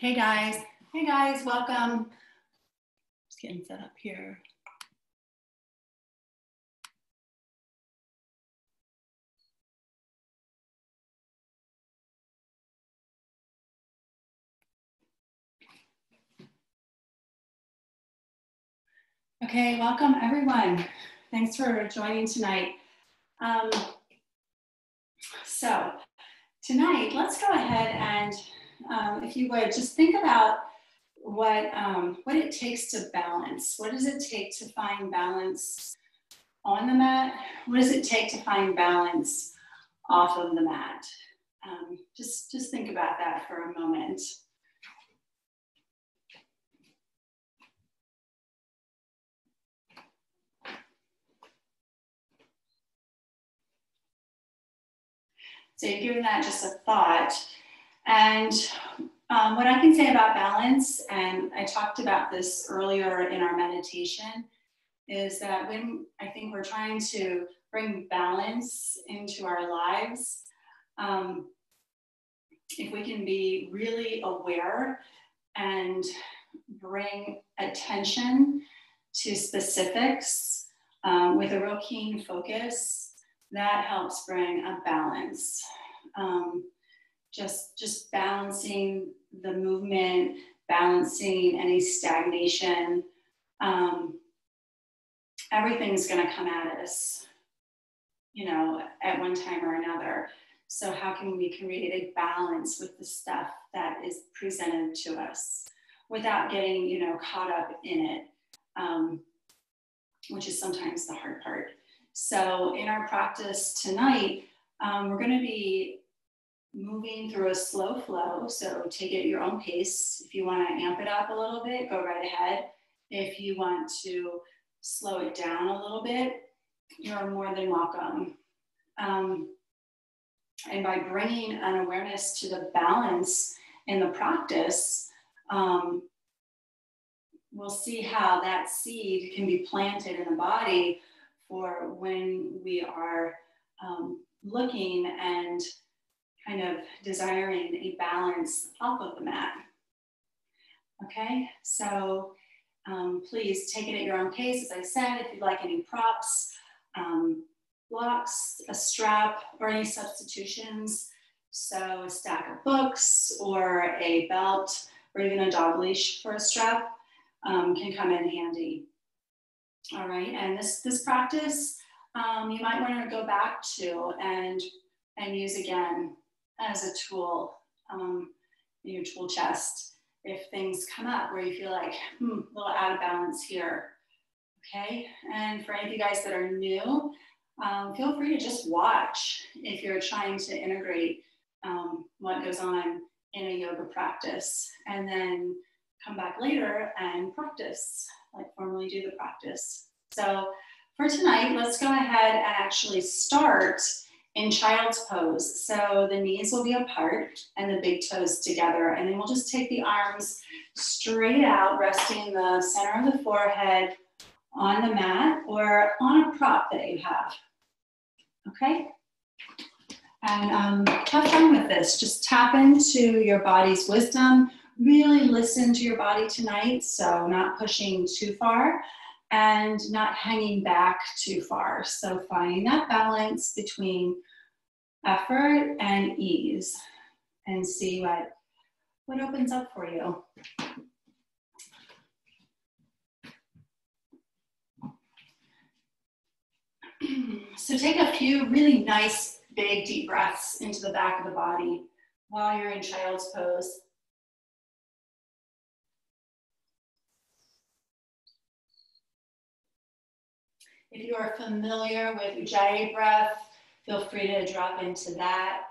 Hey guys, welcome. Just getting set up here. Okay, welcome everyone. Thanks for joining tonight. So tonight, let's go ahead and if you would, just think about what it takes to balance. What does it take to find balance on the mat? What does it take to find balance off of the mat? Just think about that for a moment. So you're giving that just a thought. And what I can say about balance, and I talked about this earlier in our meditation, is that when I think we're trying to bring balance into our lives, if we can be really aware and bring attention to specifics with a real keen focus, that helps bring a balance. Just balancing the movement, balancing any stagnation. Everything's going to come at us, you know, at one time or another. So how can we create a balance with the stuff that is presented to us without getting, you know, caught up in it, which is sometimes the hard part. So in our practice tonight, we're going to be moving through a slow flow. So take it at your own pace. If you want to amp it up a little bit, go right ahead. If you want to slow it down a little bit, you're more than welcome. And by bringing an awareness to the balance in the practice, we'll see how that seed can be planted in the body for when we are looking and kind of desiring a balance off of the mat. Okay, so please take it at your own pace. As I said, if you'd like any props, blocks, a strap, or any substitutions, so a stack of books or a belt or even a dog leash for a strap can come in handy. All right, and this practice you might want to go back to and use again as a tool in your tool chest if things come up where you feel like a little out of balance here. Okay, and for any of you guys that are new, feel free to just watch if you're trying to integrate what goes on in a yoga practice, and then come back later and practice, like formally do the practice. So for tonight, let's go ahead and actually start in child's pose. So the knees will be apart and the big toes together, and then we'll just take the arms straight out, resting the center of the forehead on the mat or on a prop that you have. Okay? And have fun with this. Just tap into your body's wisdom. Really listen to your body tonight, so not pushing too far and not hanging back too far. So find that balance between effort and ease and see what opens up for you. So take a few really nice, big, deep breaths into the back of the body while you're in child's pose. If you are familiar with Ujjayi breath, feel free to drop into that.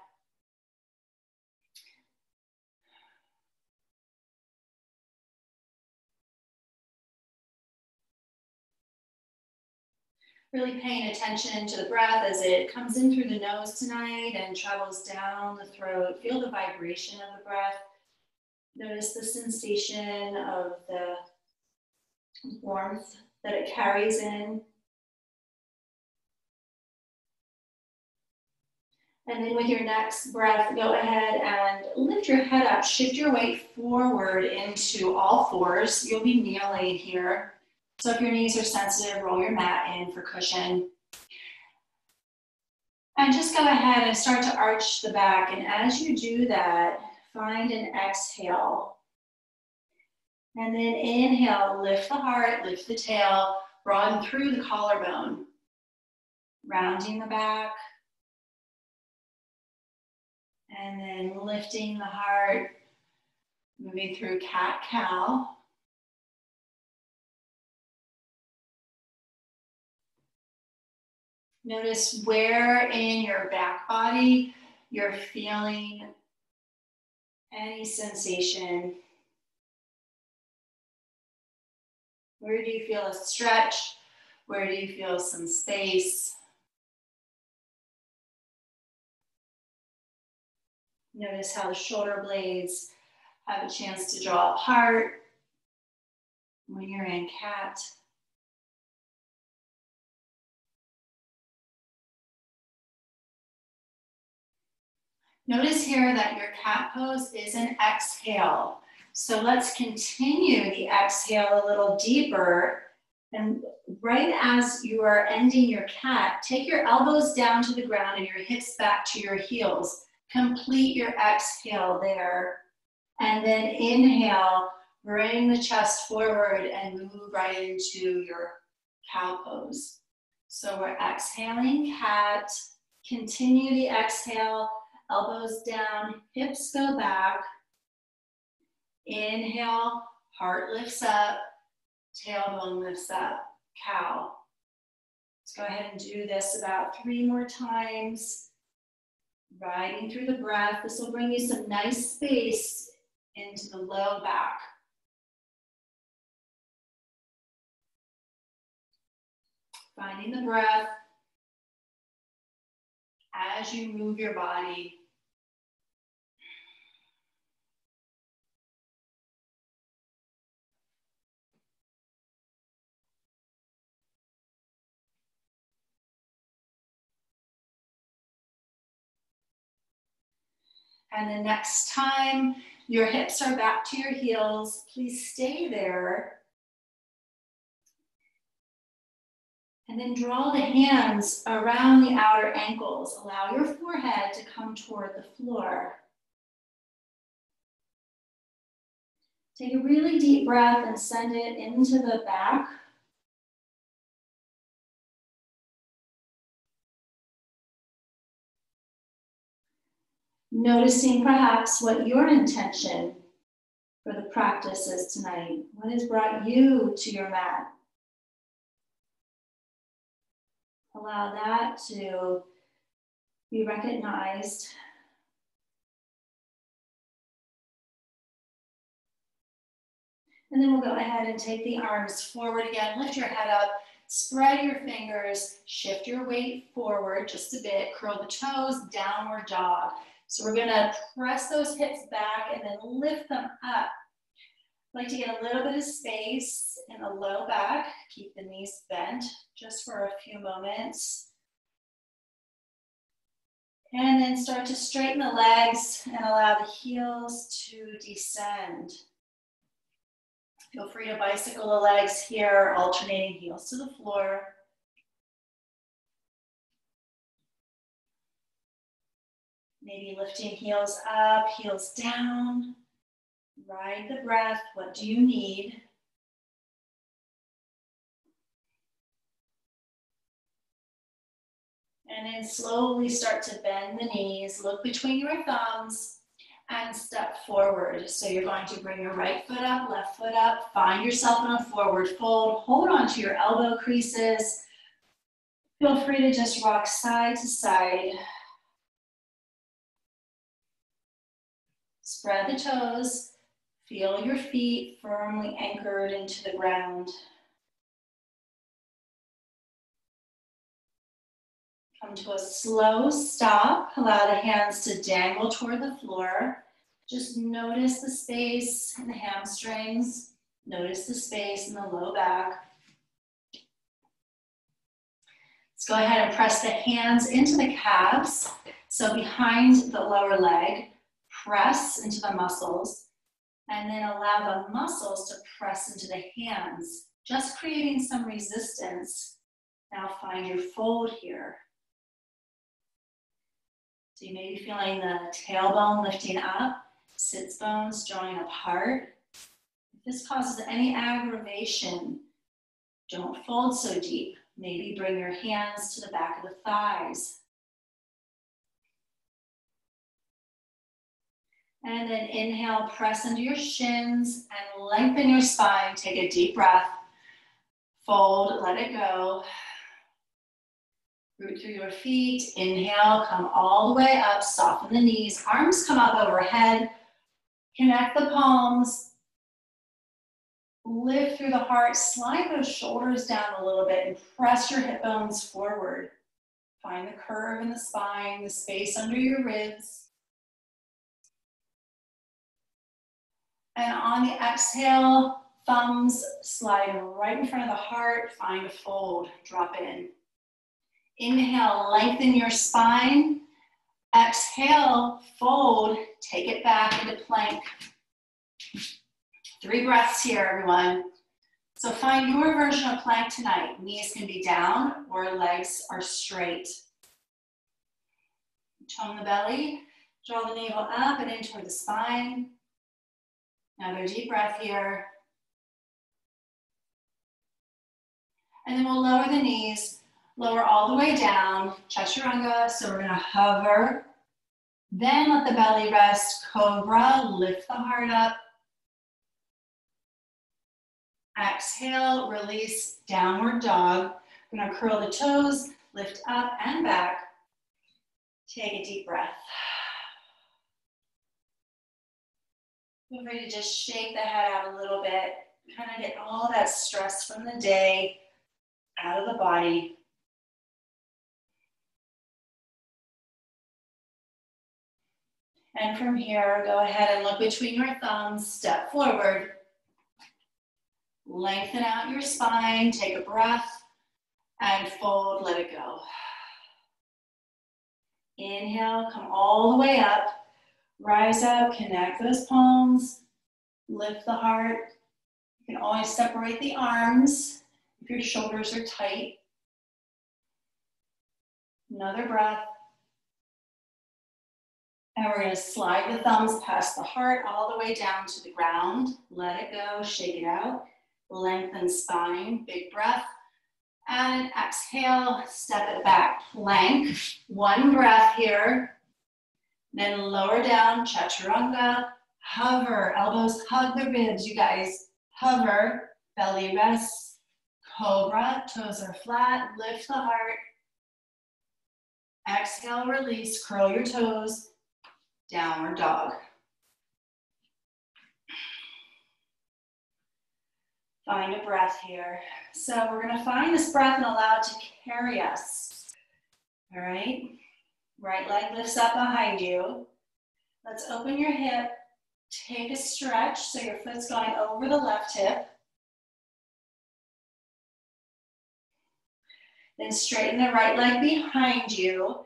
Really paying attention to the breath as it comes in through the nose tonight and travels down the throat. Feel the vibration of the breath. Notice the sensation of the warmth that it carries in. And then with your next breath, go ahead and lift your head up, shift your weight forward into all fours. You'll be kneeling here. So if your knees are sensitive, roll your mat in for cushion. And just go ahead and start to arch the back. And as you do that, find an exhale. And then inhale, lift the heart, lift the tail, broaden through the collarbone. Rounding the back. And then lifting the heart, moving through cat-cow. Notice where in your back body you're feeling any sensation. Where do you feel a stretch? Where do you feel some space? Notice how the shoulder blades have a chance to draw apart when you're in cat. Notice here that your cat pose is an exhale. So let's continue the exhale a little deeper. And right as you are ending your cat, take your elbows down to the ground and your hips back to your heels. Complete your exhale there. And then inhale, bring the chest forward and move right into your cow pose. So we're exhaling cat, continue the exhale, elbows down, hips go back. Inhale, heart lifts up, tailbone lifts up, cow. Let's go ahead and do this about 3 more times. Riding through the breath. This will bring you some nice space into the low back. Finding the breath as you move your body. And the next time your hips are back to your heels, please stay there. And then draw the hands around the outer ankles. Allow your forehead to come toward the floor. Take a really deep breath and send it into the back. Noticing perhaps what your intention for the practice is tonight. What has brought you to your mat? Allow that to be recognized. And then we'll go ahead and take the arms forward again. Lift your head up, spread your fingers, shift your weight forward just a bit, curl the toes, downward dog. So we're gonna press those hips back and then lift them up. I'd like to get a little bit of space in the low back. Keep the knees bent just for a few moments. And then start to straighten the legs and allow the heels to descend. Feel free to bicycle the legs here, alternating heels to the floor. Maybe lifting heels up, heels down. Ride the breath. What do you need? And then slowly start to bend the knees. Look between your thumbs and step forward. So you're going to bring your right foot up, left foot up. Find yourself in a forward fold. Hold on to your elbow creases. Feel free to just rock side to side. Spread the toes. Feel your feet firmly anchored into the ground. Come to a slow stop. Allow the hands to dangle toward the floor. Just notice the space in the hamstrings. Notice the space in the low back. Let's go ahead and press the hands into the calves. So behind the lower leg, press into the muscles, and then allow the muscles to press into the hands, just creating some resistance. Now find your fold here. So you may be feeling the tailbone lifting up, sits bones drawing apart. If this causes any aggravation, don't fold so deep. Maybe bring your hands to the back of the thighs. And then inhale, press into your shins and lengthen your spine. Take a deep breath. Fold, let it go. Root through your feet. Inhale, come all the way up. Soften the knees. Arms come up overhead. Connect the palms. Lift through the heart. Slide those shoulders down a little bit and press your hip bones forward. Find the curve in the spine, the space under your ribs. And on the exhale, thumbs slide right in front of the heart. Find a fold. Drop in. Inhale, lengthen your spine. Exhale, fold. Take it back into plank. 3 breaths here, everyone. So find your version of plank tonight. Knees can be down or legs are straight. Tone the belly. Draw the navel up and in toward the spine. Another deep breath here. And then we'll lower the knees, lower all the way down, Chaturanga. So we're gonna hover. Then let the belly rest, Cobra, lift the heart up. Exhale, release, downward dog. We're gonna curl the toes, lift up and back. Take a deep breath. Feel free to just shake the head out a little bit, kind of get all that stress from the day out of the body. And from here, go ahead and look between your thumbs, step forward. Lengthen out your spine, take a breath, and fold, let it go. Inhale, come all the way up. Rise up, connect those palms, lift the heart. You can always separate the arms if your shoulders are tight. Another breath. And we're going to slide the thumbs past the heart all the way down to the ground. Let it go, shake it out. Lengthen spine, big breath. And exhale, step it back, plank. 1 breath here. Then lower down, Chaturanga. Hover, elbows hug the ribs, you guys. Hover, belly rests. Cobra, toes are flat, lift the heart. Exhale, release, curl your toes. Downward dog. Find a breath here. So we're gonna find this breath and allow it to carry us. All right, right leg lifts up behind you. Let's open your hip, take a stretch so your foot's going over the left hip. Then straighten the right leg behind you.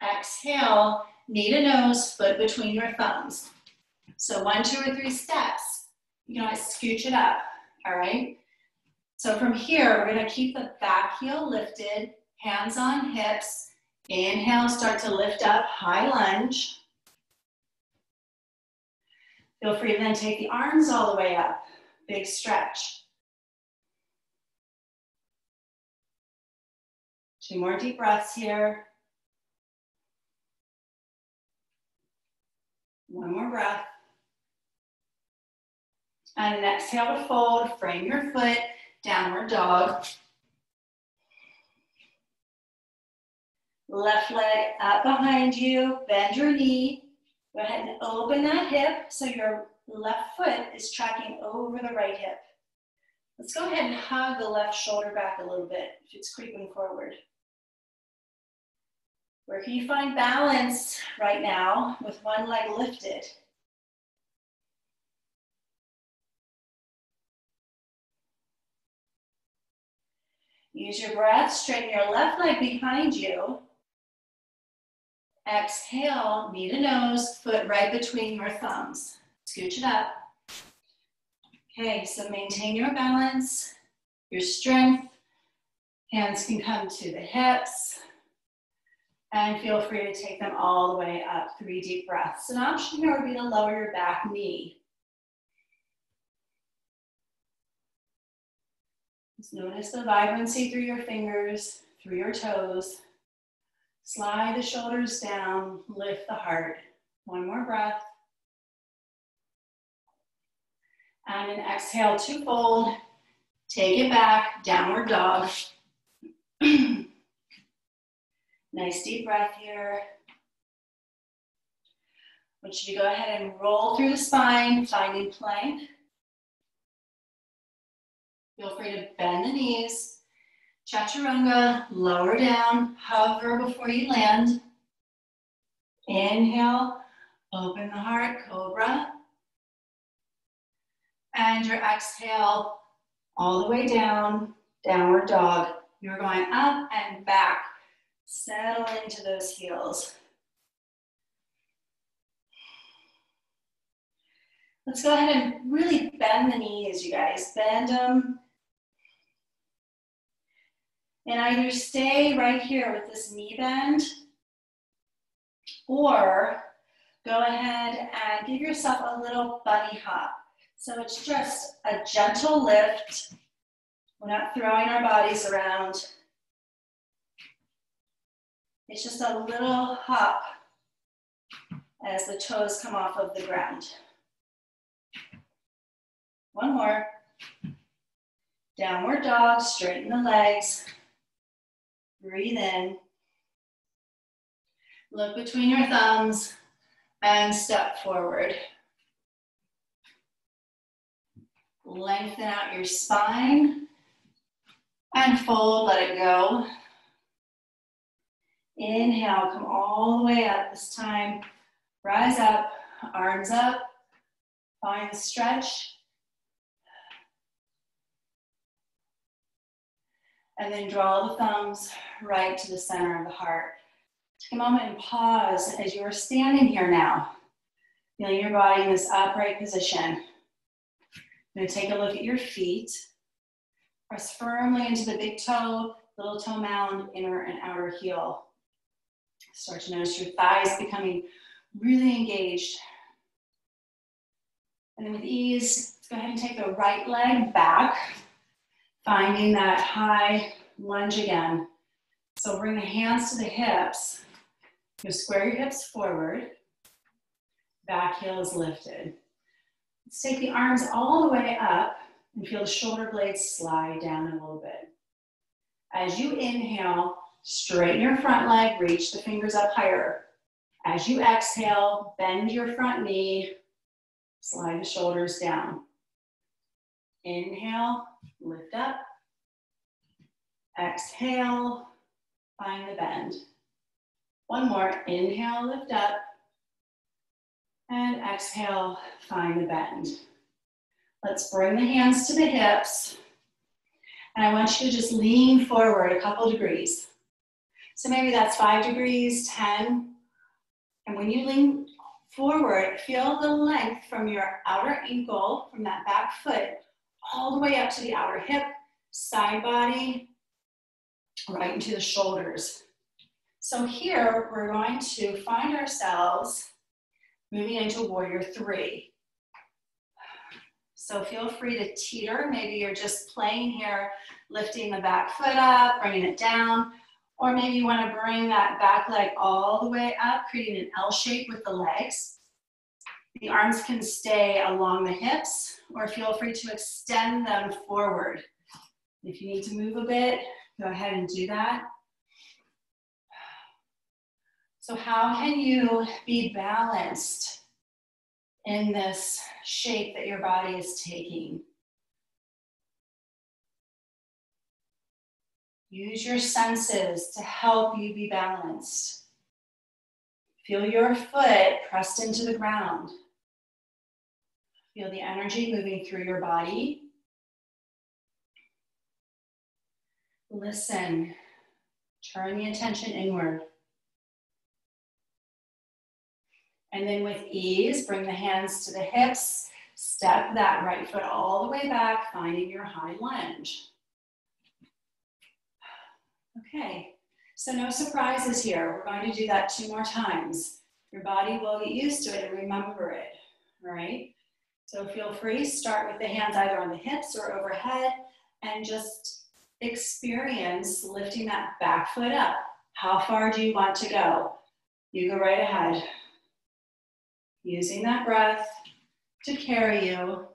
Exhale, knee to nose, foot between your thumbs. So 1, 2, or 3 steps. You can always scooch it up, all right? So from here, we're gonna keep the back heel lifted, hands on hips. Inhale, start to lift up, high lunge. Feel free to then take the arms all the way up, big stretch. 2 more deep breaths here. 1 more breath. And then exhale to fold, frame your foot, downward dog. Left leg up behind you, bend your knee. Go ahead and open that hip so your left foot is tracking over the right hip. Let's go ahead and hug the left shoulder back a little bit if it's creeping forward. Where can you find balance right now with one leg lifted? Use your breath, straighten your left leg behind you. Exhale, knee to nose, foot right between your thumbs. Scooch it up. Okay, so maintain your balance, your strength. Hands can come to the hips. And feel free to take them all the way up. 3 deep breaths. An option here would be to lower your back knee. Just notice the vibrancy through your fingers, through your toes. Slide the shoulders down, lift the heart. 1 more breath. And an exhale to fold. Take it back, downward dog. Nice deep breath here. I want you to go ahead and roll through the spine, finding plank. Feel free to bend the knees. Chaturanga, lower down, hover before you land. Inhale, open the heart, cobra. And your exhale, all the way down, downward dog. You're going up and back. Settle into those heels. Let's go ahead and really bend the knees, you guys. Bend them. And either stay right here with this knee bend, or go ahead and give yourself a little bunny hop. So it's just a gentle lift. We're not throwing our bodies around. It's just a little hop as the toes come off of the ground. 1 more. Downward dog, straighten the legs. Breathe in. Look between your thumbs and step forward. Lengthen out your spine and fold, let it go. Inhale, come all the way up this time. Rise up, arms up, find the stretch. And then draw the thumbs right to the center of the heart. Take a moment and pause as you are standing here now. Feeling your body in this upright position. I'm going to take a look at your feet. Press firmly into the big toe, little toe mound, inner and outer heel. Start to notice your thighs becoming really engaged. And then with ease, let's go ahead and take the right leg back, finding that high lunge again. So bring the hands to the hips. You square your hips forward. Back heel is lifted. Let's take the arms all the way up and feel the shoulder blades slide down a little bit. As you inhale, straighten your front leg, reach the fingers up higher. As you exhale, bend your front knee, slide the shoulders down. Inhale, lift up. Exhale, find the bend. 1 more, inhale, lift up. And exhale, find the bend. Let's bring the hands to the hips. And I want you to just lean forward a couple degrees. So maybe that's 5 degrees, 10. And when you lean forward, feel the length from your outer ankle, from that back foot, all the way up to the outer hip, side body, right into the shoulders. So here, we're going to find ourselves moving into warrior 3. So feel free to teeter. Maybe you're just playing here, lifting the back foot up, bringing it down. Or maybe you want to bring that back leg all the way up, creating an L shape with the legs. The arms can stay along the hips, or feel free to extend them forward. If you need to move a bit, go ahead and do that. So how can you be balanced in this shape that your body is taking? Use your senses to help you be balanced. Feel your foot pressed into the ground. Feel the energy moving through your body. Listen. Turn the attention inward. And then with ease, bring the hands to the hips. Step that right foot all the way back, finding your high lunge. Okay, so no surprises here. We're going to do that 2 more times. Your body will get used to it and remember it, all right? So feel free, start with the hands either on the hips or overhead and just experience lifting that back foot up. How far do you want to go? You go right ahead. Using that breath to carry you.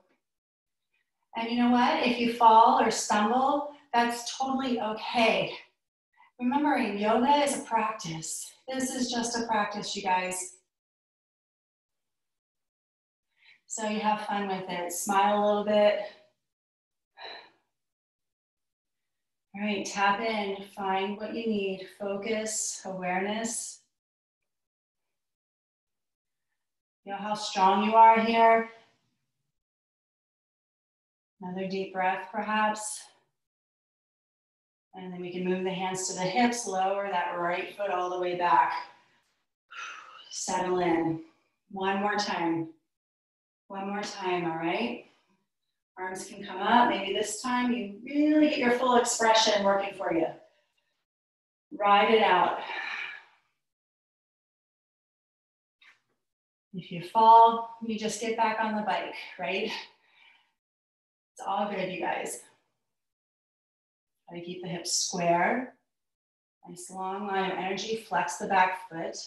And you know what? If you fall or stumble, that's totally okay. Remembering yoga is a practice. This is just a practice, you guys. So you have fun with it. Smile a little bit. All right, tap in, find what you need. Focus, awareness. You know how strong you are here. Another deep breath, perhaps. And then we can move the hands to the hips, lower that right foot all the way back. Settle in. One more time. One more time, all right? Arms can come up. Maybe this time you really get your full expression working for you. Ride it out. If you fall, you just get back on the bike, right? It's all good, you guys. Try to keep the hips square. Nice long line of energy. Flex the back foot.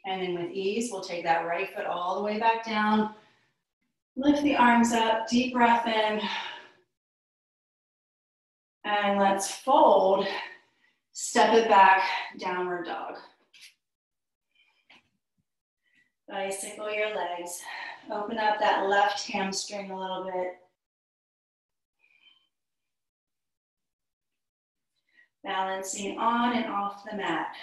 And then with ease, we'll take that right foot all the way back down. Lift the arms up, deep breath in. And let's fold. Step it back, downward dog. Bicycle your legs. Open up that left hamstring a little bit. Balancing on and off the mat.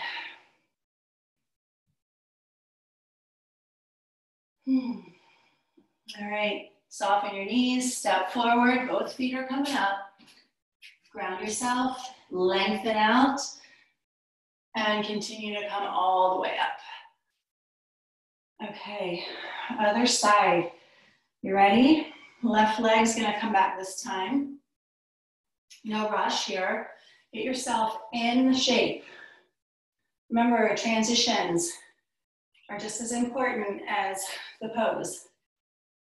All right, soften your knees, step forward, both feet are coming up. Ground yourself, lengthen out, and continue to come all the way up. Okay, other side. You ready? Left leg's gonna come back this time. No rush here. Get yourself in the shape. Remember, transitions are just as important as the pose.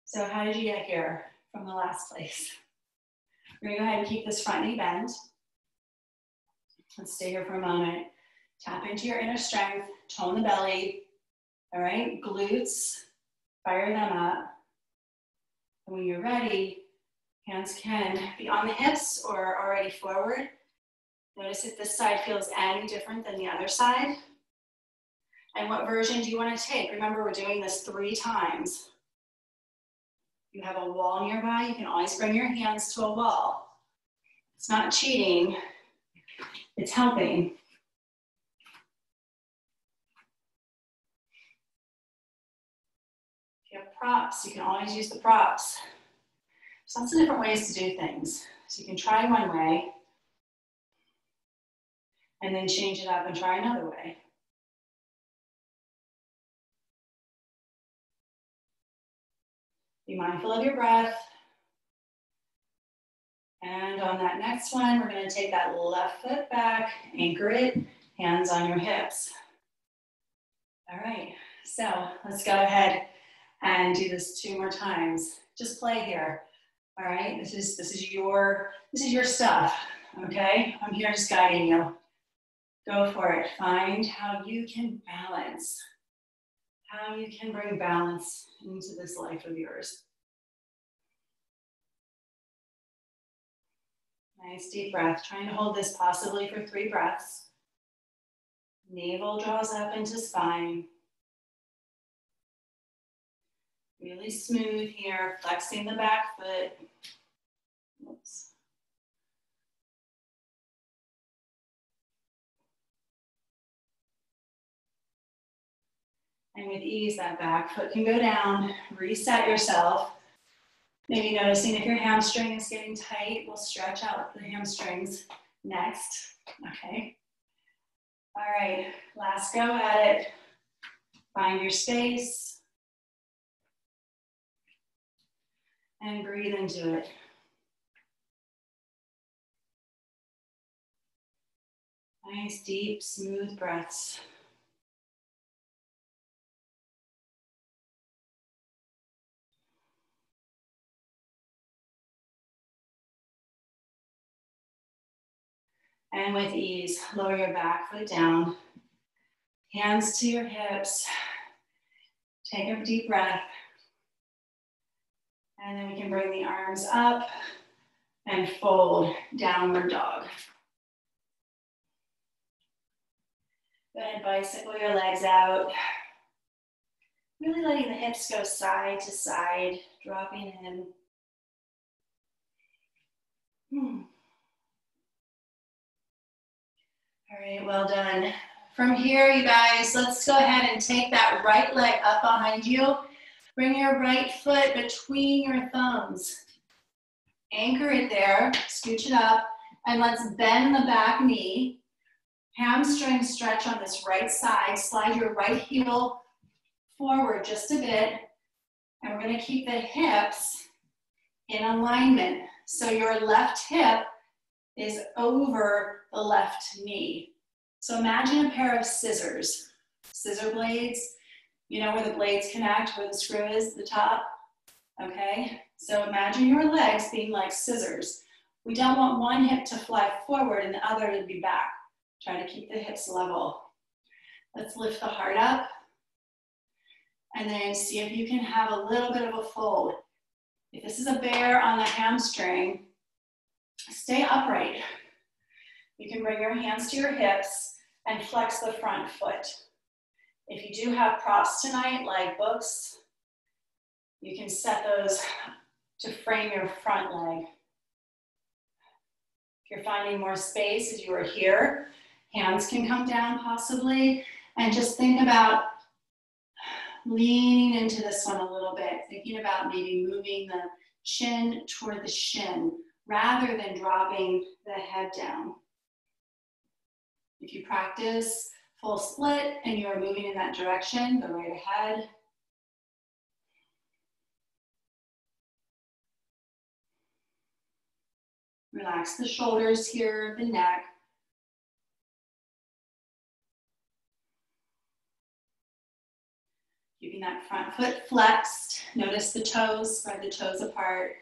So how did you get here from the last place? We're gonna go ahead and keep this front knee bent. Let's stay here for a moment. Tap into your inner strength, tone the belly. All right, glutes, fire them up. And when you're ready, hands can be on the hips or already forward. Notice if this side feels any different than the other side. And what version do you want to take? Remember, we're doing this 3 times. You have a wall nearby, you can always bring your hands to a wall. It's not cheating, it's helping. If you have props, you can always use the props. There's lots of different ways to do things. So you can try one way, and then change it up and try another way. Be mindful of your breath. And on that next one, we're going to take that left foot back, anchor it, hands on your hips. All right, so let's go ahead and do this 2 more times. Just play here. All right, this is your stuff. Okay, I'm here just guiding you. Go for it. Find how you can balance. How you can bring balance into this life of yours. Nice deep breath. Trying to hold this possibly for 3 breaths. Navel draws up into spine. Really smooth here, flexing the back foot. Oops. And with ease, that back foot can go down. Reset yourself. Maybe noticing if your hamstring is getting tight, we'll stretch out the hamstrings. next. Okay. All right, last go at it. Find your space. And breathe into it. Nice, deep, smooth breaths. And with ease, lower your back foot down. Hands to your hips. Take a deep breath. And then we can bring the arms up and fold, downward dog. Go ahead, bicycle your legs out. Really letting the hips go side to side, dropping in. All right, well done. From here, you guys, let's go ahead and take that right leg up behind you. Bring your right foot between your thumbs. Anchor it there, scooch it up, and let's bend the back knee. Hamstring stretch on this right side. Slide your right heel forward just a bit. And we're gonna keep the hips in alignment. So your left hip is over the left knee. So imagine a pair of scissors, scissor blades. You know where the blades connect, where the screw is at the top? Okay, so imagine your legs being like scissors. We don't want one hip to fly forward and the other to be back. Try to keep the hips level. Let's lift the heart up. And then see if you can have a little bit of a fold. If this is a bear on the hamstring, stay upright. You can bring your hands to your hips and flex the front foot. If you do have props tonight, like books, you can set those to frame your front leg. If you're finding more space as you are here, hands can come down possibly, and just think about leaning into this one a little bit, thinking about maybe moving the chin toward the shin rather than dropping the head down. If you practice full split and you're moving in that direction, go right ahead. Relax the shoulders here, the neck. Keeping that front foot flexed. Notice the toes, spread the toes apart.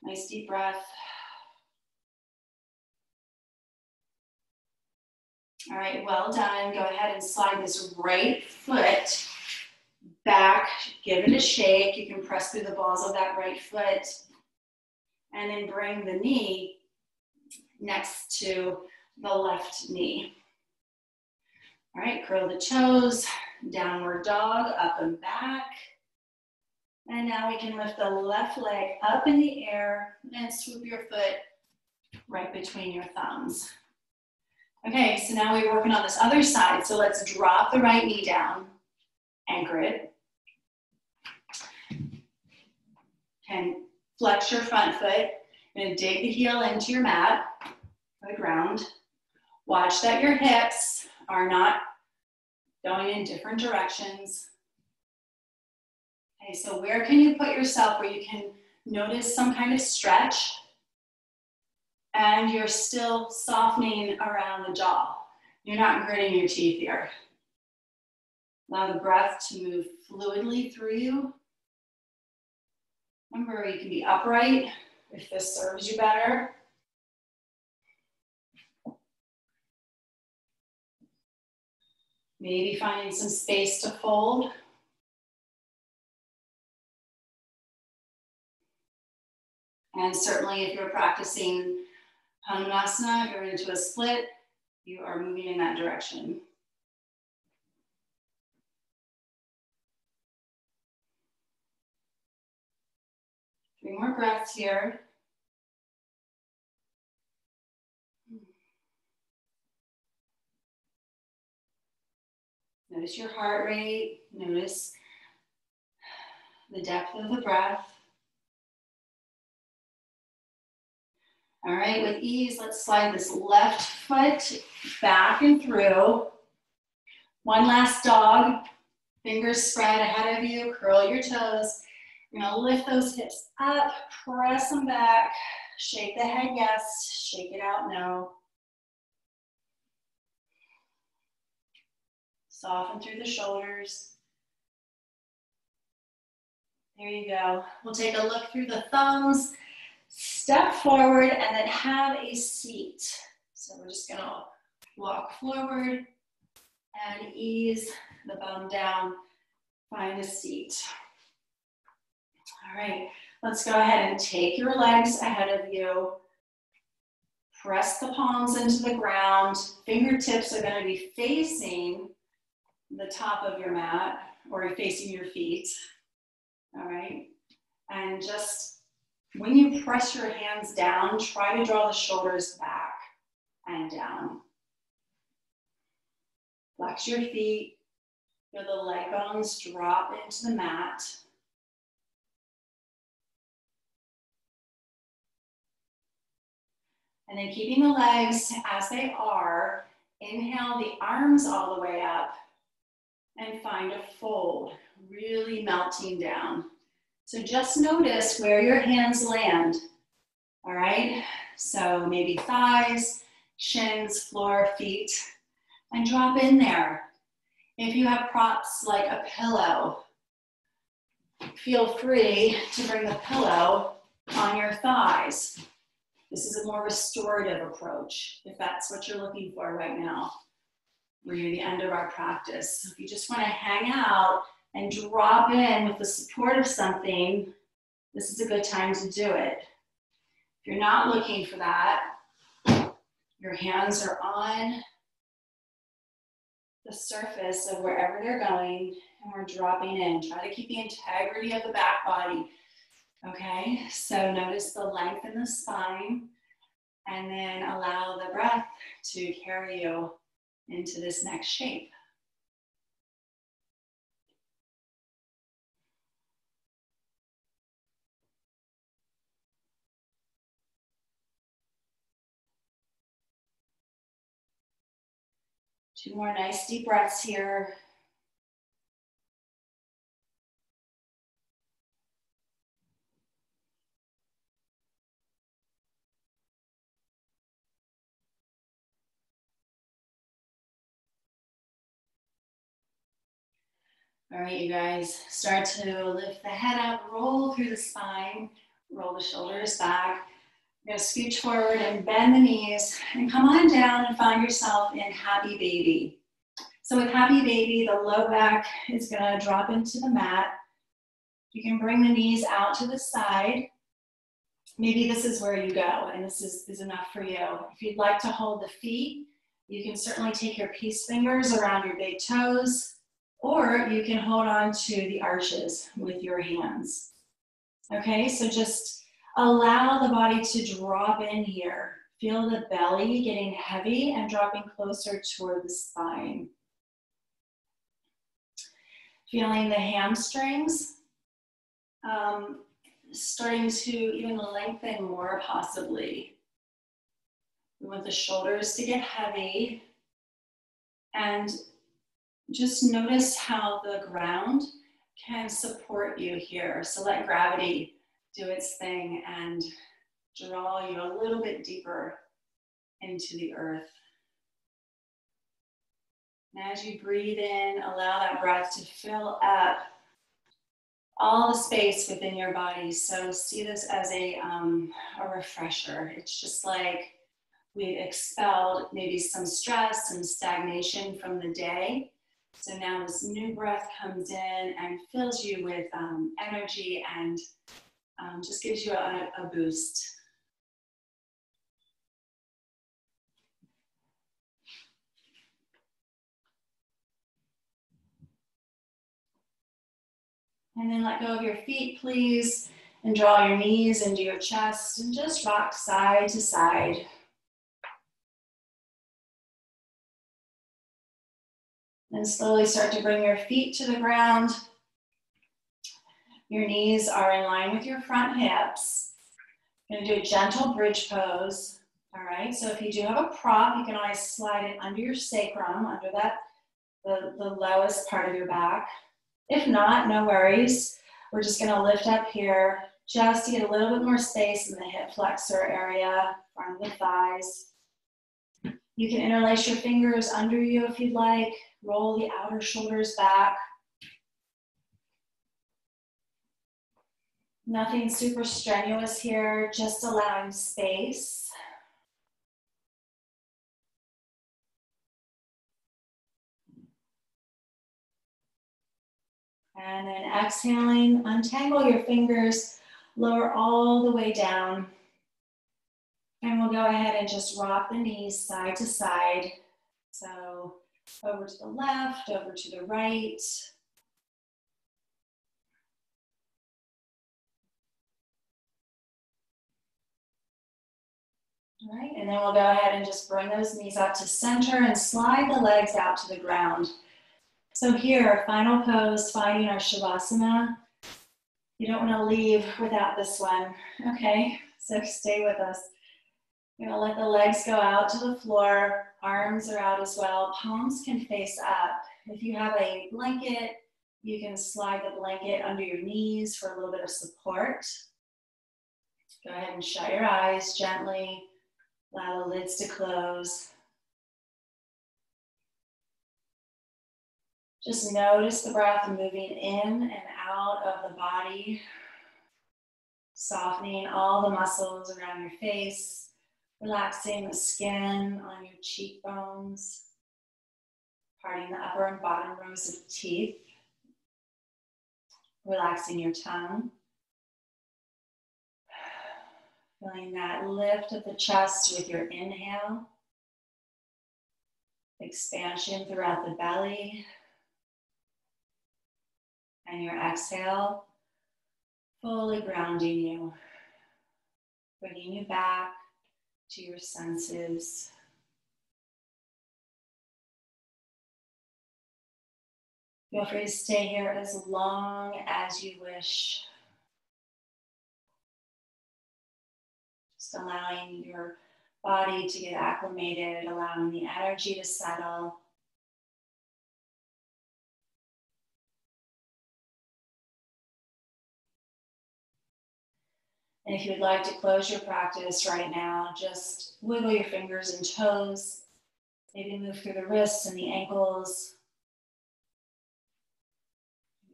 Nice deep breath. All right, well done. Go ahead and slide this right foot back. Give it a shake. You can press through the balls of that right foot. And then bring the knee next to the left knee. All right, curl the toes, downward dog, up and back. And now we can lift the left leg up in the air and swoop your foot right between your thumbs. Okay, so now we're working on this other side. So let's drop the right knee down, anchor it. And flex your front foot. You're gonna dig the heel into your mat, the ground. Watch that your hips are not going in different directions. Okay, so where can you put yourself where you can notice some kind of stretch and you're still softening around the jaw? You're not gritting your teeth here. Allow the breath to move fluidly through you. Remember, you can be upright if this serves you better. Maybe finding some space to fold. And certainly if you're practicing Hanumanasana, if you're into a split, you are moving in that direction. Three more breaths here. Notice your heart rate. Notice the depth of the breath. All right, with ease, let's slide this left foot back and through. One last dog. Fingers spread ahead of you, curl your toes. You're gonna lift those hips up, press them back, shake the head yes, shake it out no. Soften through the shoulders. There you go. We'll take a look through the thumbs, step forward, and then have a seat. So we're just gonna walk forward and ease the bum down, find a seat. All right, let's go ahead and take your legs ahead of you. Press the palms into the ground. Fingertips are gonna be facing the top of your mat or facing your feet. All right, and just when you press your hands down, try to draw the shoulders back and down. Flex your feet, feel the leg bones drop into the mat. And then keeping the legs as they are, inhale the arms all the way up and find a fold, really melting down. So just notice where your hands land, all right? So maybe thighs, shins, floor, feet, and drop in there. If you have props like a pillow, feel free to bring the pillow on your thighs. This is a more restorative approach, if that's what you're looking for right now. We're near the end of our practice. So if you just want to hang out and drop in with the support of something, this is a good time to do it. If you're not looking for that, your hands are on the surface of wherever they're going, and we're dropping in. Try to keep the integrity of the back body. Okay, so notice the length in the spine, and then allow the breath to carry you into this next shape. Two more nice deep breaths here. All right, you guys, start to lift the head up, roll through the spine, roll the shoulders back. You're gonna scooch forward and bend the knees and come on down and find yourself in Happy Baby. So with Happy Baby, the low back is gonna drop into the mat. You can bring the knees out to the side. Maybe this is where you go and this is enough for you. If you'd like to hold the feet, you can certainly take your peace fingers around your big toes, or you can hold on to the arches with your hands. Okay, so just allow the body to drop in here. Feel the belly getting heavy and dropping closer toward the spine. Feeling the hamstrings starting to even lengthen more possibly. We want the shoulders to get heavy, and just notice how the ground can support you here. So let gravity do its thing and draw you a little bit deeper into the earth. And as you breathe in, allow that breath to fill up all the space within your body. So see this as a refresher. It's just like we've expelled maybe some stress and stagnation from the day. So now this new breath comes in and fills you with energy and just gives you a boost. And then let go of your feet, please, and draw your knees into your chest and just rock side to side. Then slowly start to bring your feet to the ground. Your knees are in line with your front hips. We're gonna do a gentle bridge pose. All right, so if you do have a prop, you can always slide it under your sacrum, under that, the lowest part of your back. If not, no worries. We're just gonna lift up here just to get a little bit more space in the hip flexor area, front of the thighs. You can interlace your fingers under you if you'd like. Roll the outer shoulders back. Nothing super strenuous here, just allowing space. And then exhaling, untangle your fingers, lower all the way down. And we'll go ahead and just rock the knees side to side. So over to the left, over to the right. All right, and then we'll go ahead and just bring those knees up to center and slide the legs out to the ground. So here, final pose, finding our Shavasana. You don't want to leave without this one, okay? So stay with us. You're gonna let the legs go out to the floor, arms are out as well, palms can face up. If you have a blanket, you can slide the blanket under your knees for a little bit of support. Go ahead and shut your eyes gently, allow the lids to close. Just notice the breath moving in and out of the body, softening all the muscles around your face, relaxing the skin on your cheekbones, parting the upper and bottom rows of teeth, relaxing your tongue. Feeling that lift of the chest with your inhale, expansion throughout the belly, and your exhale, fully grounding you, bringing you back to your senses. Feel free to stay here as long as you wish. Just allowing your body to get acclimated, allowing the energy to settle. And if you'd like to close your practice right now, just wiggle your fingers and toes. Maybe move through the wrists and the ankles.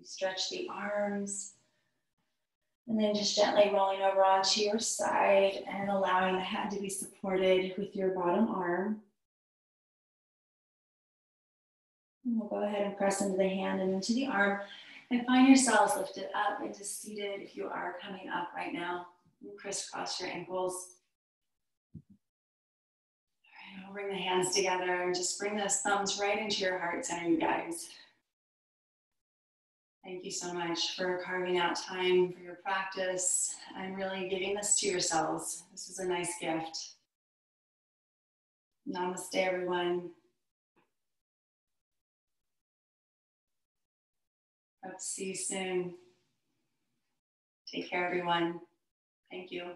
Stretch the arms. And then just gently rolling over onto your side and allowing the head to be supported with your bottom arm. And we'll go ahead and press into the hand and into the arm. And find yourselves lifted up into seated if you are coming up right now. And crisscross your ankles. All right, we'll bring the hands together and just bring those thumbs right into your heart center, you guys. Thank you so much for carving out time for your practice and really giving this to yourselves. This is a nice gift. Namaste, everyone. Hope to see you soon. Take care, everyone. Thank you.